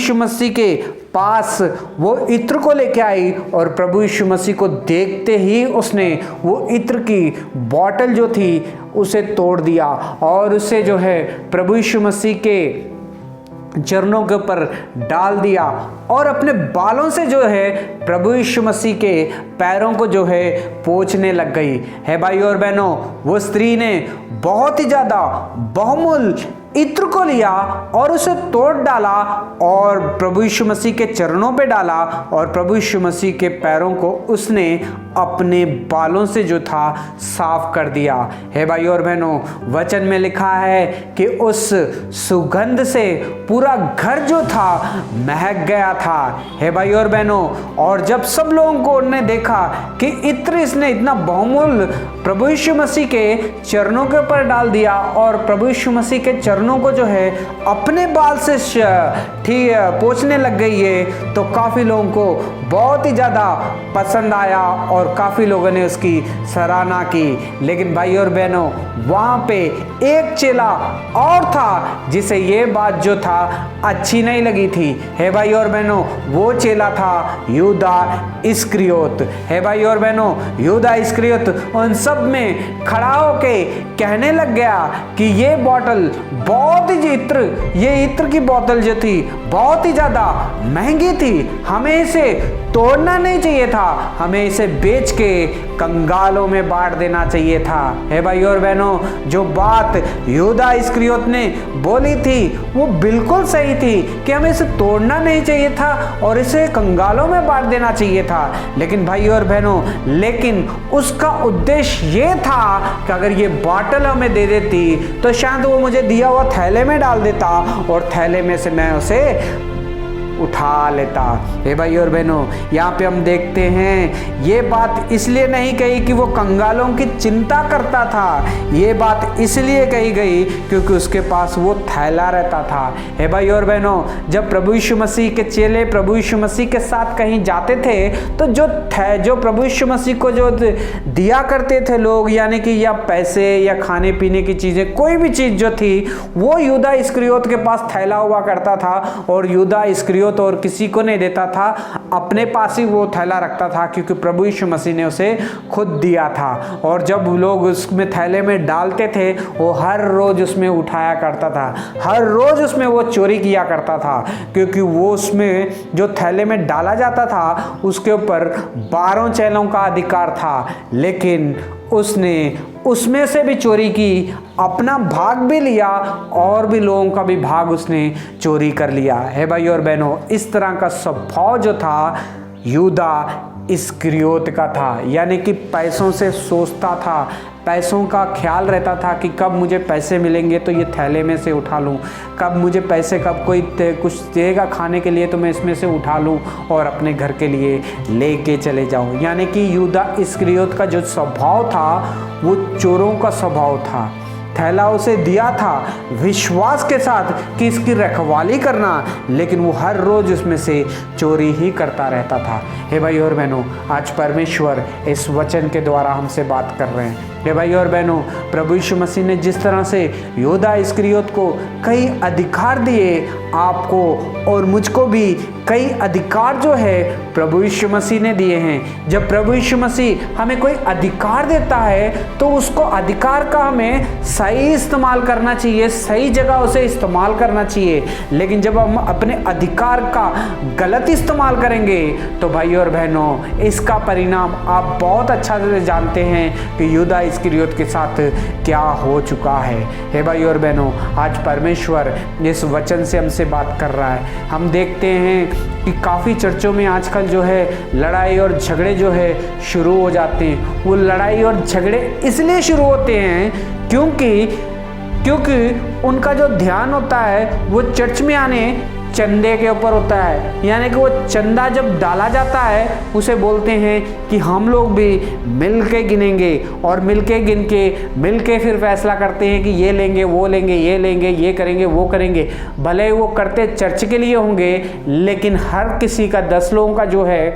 यीशु मसीह के पास वो इत्र को लेके आई और प्रभु यीशु मसीह को देखते ही उसने वो इत्र की बॉटल जो थी उसे तोड़ दिया और उसे जो है प्रभु यीशु मसीह के चरणों के ऊपर डाल दिया और अपने बालों से जो है प्रभु यीशु मसीह के पैरों को जो है पोंछने लग गई है। भाई और बहनों, वो स्त्री ने बहुत ही ज़्यादा बहुमूल्य इत्र को लिया और उसे तोड़ डाला और प्रभु यीशु मसीह के चरणों पे डाला और प्रभु यीशु मसीह के पैरों को उसने अपने बालों से जो था साफ कर दिया है। भाई और बहनों, वचन में लिखा है कि उस सुगंध से पूरा घर जो था महक गया था है। भाई और बहनों, और जब सब लोगों को उन्होंने देखा कि इत्र इसने इतना बहुमूल्य प्रभु यीशु मसीह के चरणों के ऊपर डाल दिया और प्रभु यीशु मसीह के चरणों को जो है अपने बाल से पोंछने लग गई है, तो काफ़ी लोगों को बहुत ही ज़्यादा पसंद आया और काफ़ी लोगों ने उसकी सराहना की। लेकिन भाई और बहनों, वहाँ पे एक चेला और था जिसे ये बात जो था अच्छी नहीं लगी थी है। भाई और बहनों, वो चेला था यहूदा इस्करियोत है। भाई और बहनों, यहूदा इस्करियोत उन सब में खड़ा होके कहने लग गया कि ये बॉटल बहुत ही ये इत्र की बोतल जो थी बहुत ही ज़्यादा महंगी थी, हमें इसे तोड़ना नहीं चाहिए था, हमें इसे बेच के कंगालों में बांट देना चाहिए था है। भाई और बहनों, जो बात यहूदा इस्करियोत ने बोली थी वो बिल्कुल सही थी कि हमें इसे तोड़ना नहीं चाहिए था और इसे कंगालों में बांट देना चाहिए था। लेकिन भाई और बहनों, लेकिन उसका उद्देश्य ये था कि अगर ये बॉटल हमें दे देती तो शायद वो मुझे दिया हुआ थैले में डाल देता और थैले में से मैं उसे उठा लेता। हे भाई और बहनों, यहाँ पे हम देखते हैं ये बात इसलिए नहीं कही कि वो कंगालों की चिंता करता था, ये बात इसलिए कही गई क्योंकि उसके पास वो थैला रहता था। हे भाई और बहनों, जब प्रभु यीशु मसीह के चेले प्रभु यीशु मसीह के साथ कहीं जाते थे तो जो प्रभु यीशु मसीह को जो दिया करते थे लोग, यानी कि या पैसे या खाने पीने की चीज़ें, कोई भी चीज़ जो थी वो यहूदा इस्करियोत के पास थैला हुआ करता था और यहूदा इस्करियोत और किसी को नहीं देता था, अपने पास ही वो थैला रखता था क्योंकि प्रभु यीशु मसीह ने उसे खुद दिया था। और जब लोग उसमें थैले में डालते थे वो हर रोज उसमें उठाया करता था, हर रोज उसमें वो चोरी किया करता था क्योंकि वो उसमें जो थैले में डाला जाता था उसके ऊपर 12 चेलों का अधिकार था। लेकिन उसने उसमें से भी चोरी की, अपना भाग भी लिया और भी लोगों का भी भाग उसने चोरी कर लिया है। भाई और बहनों, इस तरह का स्वभाव जो था यहूदा इस्करियोत का था, यानी कि पैसों से सोचता था, पैसों का ख्याल रहता था कि कब मुझे पैसे मिलेंगे तो ये थैले में से उठा लूँ, कब मुझे पैसे कब कोई कुछ देगा खाने के लिए तो मैं इसमें से उठा लूँ और अपने घर के लिए लेके चले जाऊँ। यानी कि यहूदा इस्करियोत का जो स्वभाव था वो चोरों का स्वभाव था। थैला उसे दिया था विश्वास के साथ कि इसकी रखवाली करना, लेकिन वो हर रोज उसमें से चोरी ही करता रहता था। हे भाई और बहनों, आज परमेश्वर इस वचन के द्वारा हमसे बात कर रहे हैं। हे भाई और बहनों, प्रभु यीशु मसीह ने जिस तरह से यहूदा इस्करियोत को कई अधिकार दिए, आपको और मुझको भी कई अधिकार जो है प्रभु यीशु मसीह ने दिए हैं। जब प्रभु यीशु मसीह हमें कोई अधिकार देता है तो उसको अधिकार का हमें सही इस्तेमाल करना चाहिए, सही जगह उसे इस्तेमाल करना चाहिए। लेकिन जब हम अपने अधिकार का गलत इस्तेमाल करेंगे तो भाई और बहनों, इसका परिणाम आप बहुत अच्छा से जानते हैं कि यहूदा इस्करियोत के साथ क्या हो चुका है। हे भाई और बहनों, आज परमेश्वर इस वचन से हमसे बात कर रहा है। हम देखते हैं कि काफ़ी चर्चों में आजकल जो है लड़ाई और झगड़े जो है शुरू हो जाते हैं। वो लड़ाई और झगड़े इसलिए शुरू होते हैं क्योंकि उनका जो ध्यान होता है वो चर्च में आने चंदे के ऊपर होता है। यानी कि वो चंदा जब डाला जाता है उसे बोलते हैं कि हम लोग भी मिल के गिनेंगे और मिल के फिर फैसला करते हैं कि ये लेंगे वो लेंगे, ये लेंगे, ये करेंगे वो करेंगे। भले वो करते चर्च के लिए होंगे, लेकिन हर किसी का 10 लोगों का जो है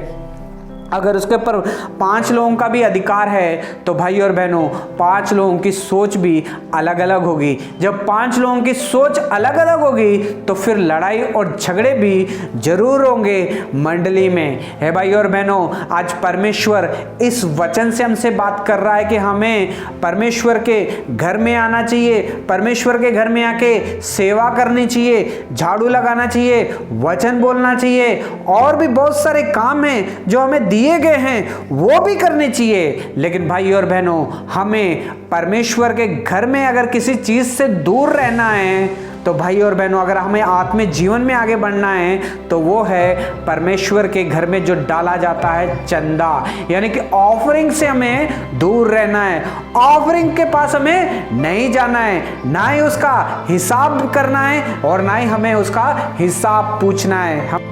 अगर उसके ऊपर 5 लोगों का भी अधिकार है तो भाई और बहनों 5 लोगों की सोच भी अलग अलग होगी। जब 5 लोगों की सोच अलग अलग होगी तो फिर लड़ाई और झगड़े भी जरूर होंगे मंडली में। है भाई और बहनों, आज परमेश्वर इस वचन से हमसे बात कर रहा है कि हमें परमेश्वर के घर में आना चाहिए, परमेश्वर के घर में आके सेवा करनी चाहिए, झाड़ू लगाना चाहिए, वचन बोलना चाहिए, और भी बहुत सारे काम हैं जो हमें दिए गए हैं वो भी करने चाहिए। लेकिन भाई और बहनों, हमें परमेश्वर के घर में अगर किसी चीज से दूर रहना है तो भाई और बहनों, अगर हमें आत्मिक जीवन में आगे बढ़ना है तो वो है परमेश्वर के घर में जो डाला जाता है चंदा, यानी कि ऑफरिंग से हमें दूर रहना है। ऑफरिंग के पास हमें नहीं जाना है, ना ही उसका हिसाब करना है और ना ही हमें उसका हिसाब पूछना है।